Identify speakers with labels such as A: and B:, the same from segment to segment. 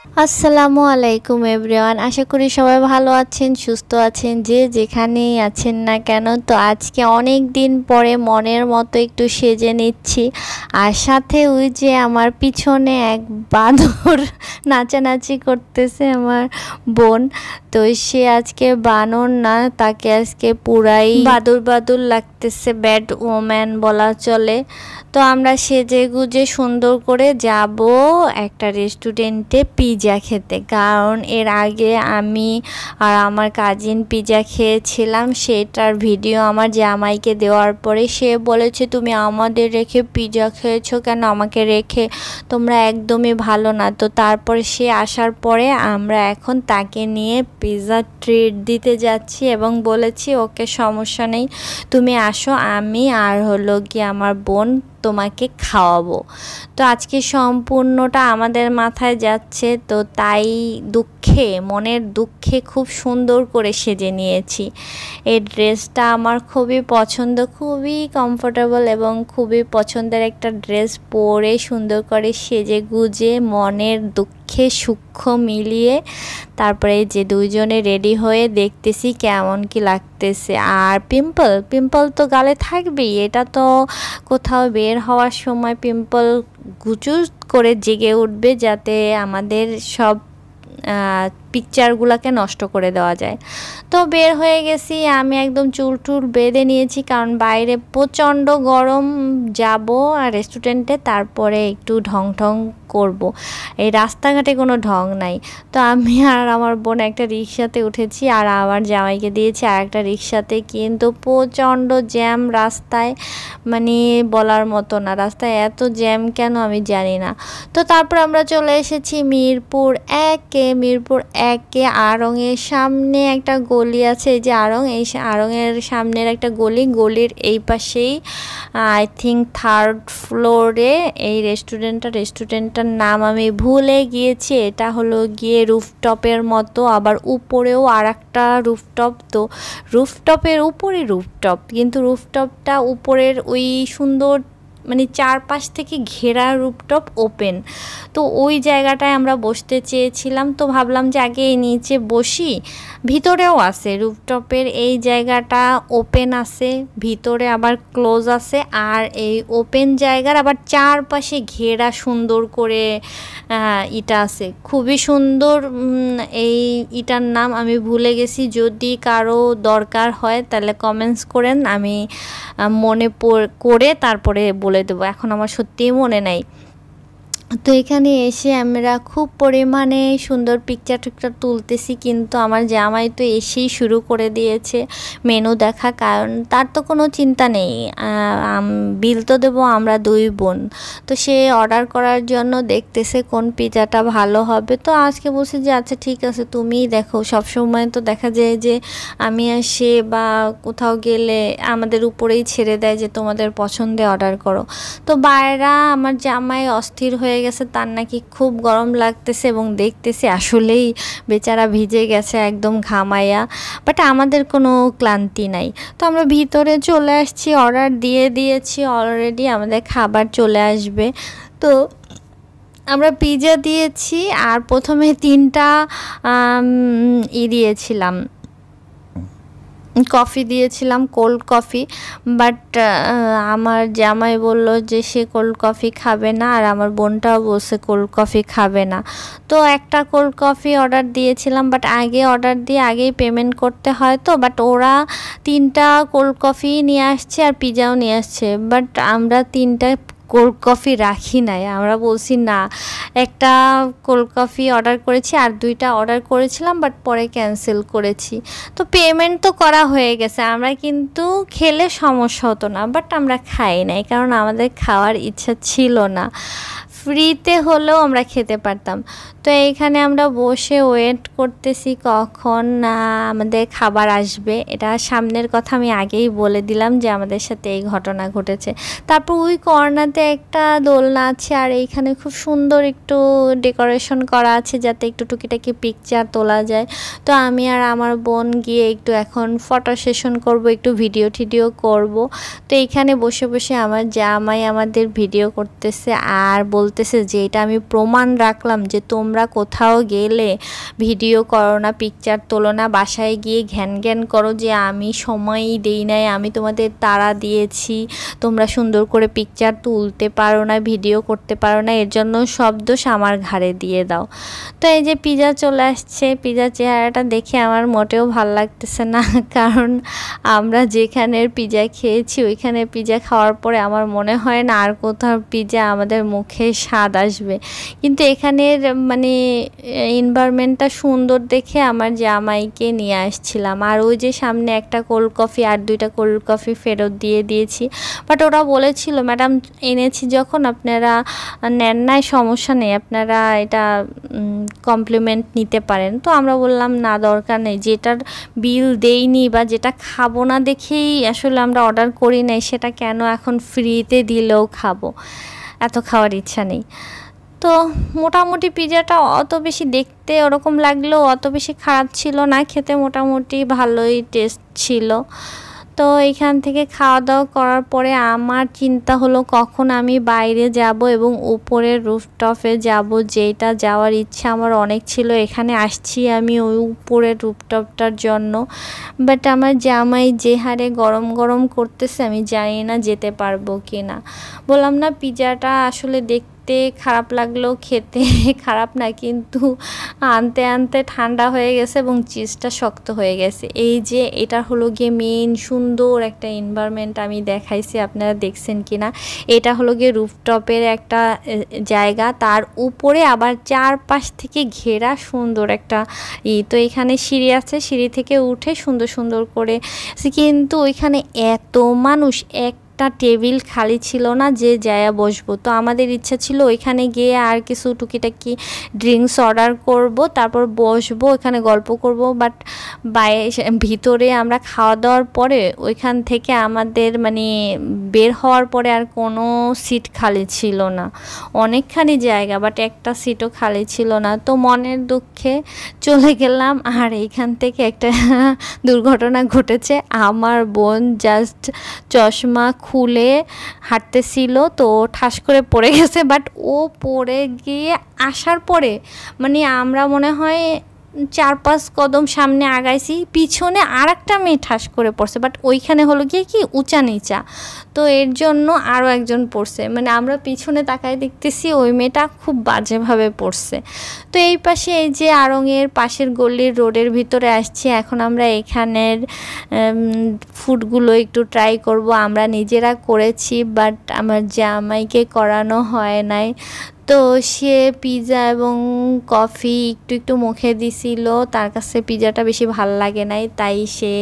A: আসসালামু আলাইকুম এভরিওয়ান, আশা করি সবাই ভালো আছেন, সুস্থ আছেন, যে যেখানেই আছেন না কেন। তো আজকে অনেক দিন পরে মনের মতো একটু সেজে নিচ্ছি। আর সাথে ওই যে আমার পিছনে এক বাঁদর নাচানাচি করতেছে আমার বোন। তো সে আজকে বানর না, তাকে আজকে পুরাই বাদুর বাদুর লাগতেছে, ব্যাড ওম্যান বলা চলে। তো আমরা সেজে গুজে সুন্দর করে যাব একটা রেস্টুরেন্টে পিৎজা খেতে, কারণ এর আগে আমি আর আমার কাজিন পিৎজা খেয়েছিলাম। সেটার ভিডিও আমার জামাইকে দেওয়ার পরে সে বলেছে, তুমি আমাদের রেখে পিৎজা খেয়েছো কেন, আমাকে রেখে তোমরা একদমই ভালো না। তো তারপরে সে আসার পরে আমরা এখন তাকে নিয়ে পিৎজা ট্রিট দিতে যাচ্ছি এবং বলেছি ওকে সমস্যা নেই, তুমি আসো, আমি আর হলো কি আমার বোন তোমাকে খাওয়াবো। তো আজকে সম্পূর্ণটা আমাদের মাথায় যাচ্ছে, তো তাই দুঃখে, মনের দুঃখে খুব সুন্দর করে সেজে নিয়েছি। এই ড্রেসটা আমার খুবই পছন্দ, খুবই কমফোর্টেবল এবং খুবই পছন্দের একটা ড্রেস। পরে সুন্দর করে সেজে গুজে মনের দুঃখে সূক্ষ্ম মিলিয়ে তারপরে যে দুইজনে রেডি হয়ে দেখতেছি কেমন কি লাগতেছে। আর পিম্পল তো গালে থাকবেই, এটা তো কোথাও বের হওয়ার সময় পিম্পল গুচু করে জেগে উঠবে, যাতে আমাদের সব পিকচারগুলোকে নষ্ট করে দেওয়া যায়। তো বের হয়ে গেছি, আমি একদম চুল টুল বেঁধে নিয়েছি, কারণ বাইরে প্রচণ্ড গরম। যাব আর রেস্টুরেন্টে, তারপরে একটু ঢং ঢং করব। এই রাস্তাঘাটে কোনো ঢং নাই। তো আমি আর আমার বোন একটা রিক্সাতে উঠেছি, আর আমার জামাইকে দিয়েছি আর একটা রিক্সাতে, কিন্তু প্রচণ্ড জ্যাম রাস্তায়, মানে বলার মতো না। রাস্তায় এত জ্যাম কেন আমি জানি না। তো তারপর আমরা চলে এসেছি মিরপুর একে আড়ংয়ের সামনে একটা গলি আছে, এই যে আড়ং, এই আড়ংয়ের সামনের একটা গলির এই পাশেই আই থিঙ্ক 3rd ফ্লোরে এই রেস্টুরেন্টটার নাম আমি ভুলে গিয়েছি। এটা হলো গিয়ে রুফটপের মতো, আবার উপরেও আর একটা রুফটপ। তো রুফটপের উপরে রুফটপ, কিন্তু রুফটপটা উপরের ওই সুন্দর, মানে চারপাশ থেকে ঘেরা রুফটপ ওপেন। তো ওই জায়গাটায় আমরা বসতে চেয়েছিলাম, তো ভাবলাম যে আগে এই নিচে বসি। ভিতরেও আছে রুফটপের এই জায়গাটা, ওপেন আছে, ভিতরে আবার ক্লোজ আছে। আর এই ওপেন জায়গার আবার চারপাশে ঘেরা সুন্দর করে ইটা আছে, খুবই সুন্দর। এই ইটার নাম আমি ভুলে গেছি, যদি কারো দরকার হয় তাহলে কমেন্টস করেন, আমি মনে করে তারপরে বলে দেবো, এখন আমার সত্যিই মনে নাই। তো এখানে এসে আমরা খুব পরিমাণে সুন্দর পিকচার টিকচার তুলতেছি, কিন্তু আমার জামাই তো এসেই শুরু করে দিয়েছে মেনু দেখা, কারণ তার তো কোনো চিন্তা নেই, বিল তো দেবো আমরা দুই বোন। তো সে অর্ডার করার জন্য দেখতেছে কোন পিৎজাটা ভালো হবে। তো আজকে বলছে যে আচ্ছা ঠিক আছে তুমিই দেখো, সবসময় তো দেখা যায় যে আমি আর সে বা কোথাও গেলে আমাদের উপরেই ছেড়ে দেয় যে তোমাদের পছন্দে অর্ডার করো। তো বাইরা আমার জামাই অস্থির হয়ে গেছে, তার নাকি খুব গরম লাগতেছে, এবং দেখতেছি আসলেই বেচারা ভিজে গেছে একদম ঘামাইয়া, বাট আমাদের কোনো ক্লান্তি নাই। তো আমরা ভিতরে চলে আসছি, অর্ডার দিয়ে দিয়েছি অলরেডি, আমাদের খাবার চলে আসবে। তো আমরা পিৎজা দিয়েছি, আর প্রথমে 3টা দিয়েছিলাম, কফি দিয়েছিলাম, কোল্ড কফি। বাট আমার জামাই বলল যে সে কোল্ড কফি খাবে না, আর আমার বোনটাও বলছে কোল্ড কফি খাবে না। তো একটা কোল্ড কফি অর্ডার দিয়েছিলাম, বাট আগে অর্ডার দিয়ে আগেই পেমেন্ট করতে হয়, তো বাট ওরা 3টা কোল্ড কফি নিয়ে আসছে আর পিৎজাও নিয়ে আসছে, বাট আমরা 3টা কোল্ড কফি রাখি নাই। আমরা বলছি না, একটা কোল্ড কফি অর্ডার করেছি, আর 2টা অর্ডার করেছিলাম, বাট পরে ক্যান্সেল করেছি। তো পেমেন্ট তো করা হয়ে গেছে, আমরা কিন্তু খেলে সমস্যা হতো না, বাট আমরা খাই নাই, কারণ আমাদের খাওয়ার ইচ্ছা ছিল না। ফ্রিতে হলেও আমরা খেতে পারতাম। তো এইখানে আমরা বসে ওয়েট করতেছি কখন আমাদের খাবার আসবে। এটা সামনের কথা আমি আগেই বলে দিলাম যে আমাদের সাথে এই ঘটনা ঘটেছে। তারপর ওই কর্নারতে একটা দোলনা আছে, আর এইখানে খুব সুন্দর একটু ডেকোরেশন করা আছে, যাতে একটু টুকিটাকি পিকচার তোলা যায়। তো আমি আর আমার বোন গিয়ে একটু এখন ফটো সেশন করব, একটু ভিডিও টিডিও করব। তো এইখানে বসে বসে আমার জামাই আমাদের ভিডিও করতেছে, আর বলতেছে যে এটা আমি প্রমাণ রাখলাম যে তোমরা তোমরা কোথাও গেলে ভিডিও করো না, পিকচার তোলো না, বাসায় গিয়ে ঘ্যান ঘ্যান করো যে আমি সময়ই দেই নাই, আমি তোমাদের তাড়া দিয়েছি, তোমরা সুন্দর করে পিকচার তুলতে পারো না, ভিডিও করতে পারো না, এর জন্য সব দোষ আমার ঘাড়ে দিয়ে দাও। তো এই যে পিজা চলে আসছে, পিজার চেহারাটা দেখে আমার মোটেও ভাল লাগতেছে না, কারণ আমরা যেখানের পিজা খেয়েছি ওইখানে পিজা খাওয়ার পরে আমার মনে হয় না আর কোথাও পিজা আমাদের মুখে স্বাদ আসবে। কিন্তু এখানের মানে এনভায়রনমেন্টটা সুন্দর দেখে আমার জামাইকে নিয়ে আসছিলাম। আর ওই যে সামনে একটা কোল্ড কফি আর 2টা কোল্ড কফি ফেরত দিয়ে দিয়েছি, বাট ওরা বলেছিল ম্যাডাম এনেছি যখন আপনারা নেন নাই সমস্যা নেই, আপনারা এটা কমপ্লিমেন্ট নিতে পারেন। তো আমরা বললাম না দরকার নেই, যেটার বিল দেইনি বা যেটা খাবো না দেখেই আসলে আমরা অর্ডার করি নাই, সেটা কেন এখন ফ্রিতে দিলেও খাবো, এত খাওয়ার ইচ্ছা নেই। তো মোটামুটি পিজাটা অত বেশি দেখতে ওরকম লাগলেও অত বেশি খারাপ ছিল না, খেতে মোটামুটি ভালোই টেস্ট ছিল। তো এখান থেকে খাওয়া দাওয়া করার পরে আমার চিন্তা হলো কখন আমি বাইরে যাব এবং উপরের রুফটপে যাব, যেটা যাওয়ার ইচ্ছা আমার অনেক ছিল। এখানে আসছি আমি ওই উপরের রুফটপটার জন্য, বাট আমার জামাই যে হারে গরম গরম করতেছে আমি জানি না যেতে পারবো কি না। বললাম না পিজাটা আসলে দেখতে খারাপ লাগলো, খেতে খারাপ না, কিন্তু আনতে আনতে ঠান্ডা হয়ে গেছে এবং চিজটা শক্ত হয়ে গেছে। এই যে এটা হলো গিয়ে মেন সুন্দর একটা এনভায়রনমেন্ট আমি দেখাইছি, আপনারা দেখছেন কিনা। এটা হলো গিয়ে রুফটপের একটা জায়গা, তার উপরে আবার চারপাশ থেকে ঘেরা সুন্দর একটা তো এখানে সিঁড়ি আছে, সিঁড়ি থেকে উঠে সুন্দর সুন্দর করে, কিন্তু ওইখানে এত মানুষ, একটা টেবিল খালি ছিল না যে যায়া বসবো। তো আমাদের ইচ্ছা ছিল ওইখানে গিয়ে আর কিছু টুকিটাকি ড্রিঙ্কস অর্ডার করব, তারপর বসবো ওইখানে গল্প করব, বাট ভিতরে আমরা খাওয়া দাওয়ার পরে ওইখান থেকে আমাদের মানে বের হওয়ার পরে আর কোনো সিট খালি ছিল না, অনেকখানি জায়গা বাট একটা সিটও খালি ছিল না। তো মনের দুঃখে চলে গেলাম। আর এইখান থেকে একটা দুর্ঘটনা ঘটেছে, আমার বোন জাস্ট চশমা খুলে হাঁটতেছিল, তো ঠাস করে পড়ে গেছে। বাট ও পড়ে গিয়ে আসার পরে মানে আমরা মনে হয় 4-5 কদম সামনে আগাইছি, পিছনে আর একটা মেয়ে ঠাস করে পড়ছে, বাট ওইখানে হলো গিয়ে কি উঁচা নিচা, তো এর জন্য আরও একজন পড়ছে, মানে আমরা পিছনে তাকায় দেখতেছি ওই মেয়েটা খুব বাজেভাবে পড়ছে। তো এই পাশে এই যে আড়ংয়ের পাশের গলির রোডের ভিতরে আসছি, এখন আমরা এখানের ফুডগুলো একটু ট্রাই করব। আমরা নিজেরা করেছি বাট আমার জামাইকে করানো হয় নাই। তো সে পিজা এবং কফি একটু একটু মুখে দিছিল, তার কাছে পিজাটা বেশি ভাল লাগে নাই, তাই সে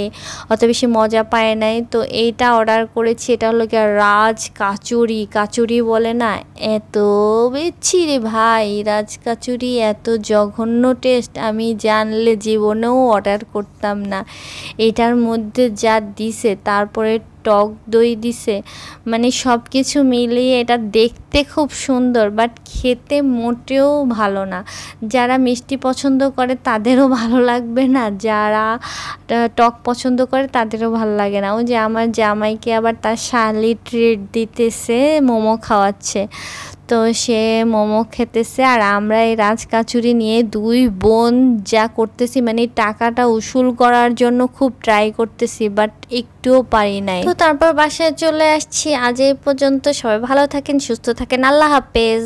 A: অত বেশি মজা পায় নাই। তো এইটা অর্ডার করেছি, এটা হলো কি রাজ কাচুরি, কাচুরি বলে না, এত বেছি রে ভাই, রাজ কাচুরি এত জঘন্য টেস্ট, আমি জানলে জীবনেও অর্ডার করতাম না। এটার মধ্যে যা দিছে, তারপরে টক দই দিছে, মানে সব কিছু মিলিয়ে এটা দেখতে খুব সুন্দর বাট খেতে মোটেও ভালো না। যারা মিষ্টি পছন্দ করে তাদেরও ভালো লাগবে না, যারা টক পছন্দ করে তাদেরও ভালো লাগে না। ওই যে আমার জামাইকে আবার তার শালি ট্রিট দিতেছে, মোমো খাওয়াচ্ছে, তো সে মোমো খেতেছে আর আমরা এই রাজকাচুরি নিয়ে দুই বোন যা করতেছি, মানে টাকাটা উসুল করার জন্য খুব ট্রাই করতেছি বাট একটুও পারি নাই। তো তারপর বাসায় চলে আসছি। আজ এই পর্যন্ত, সবাই ভালো থাকেন, সুস্থ থাকেন, আল্লাহ হাফেজ।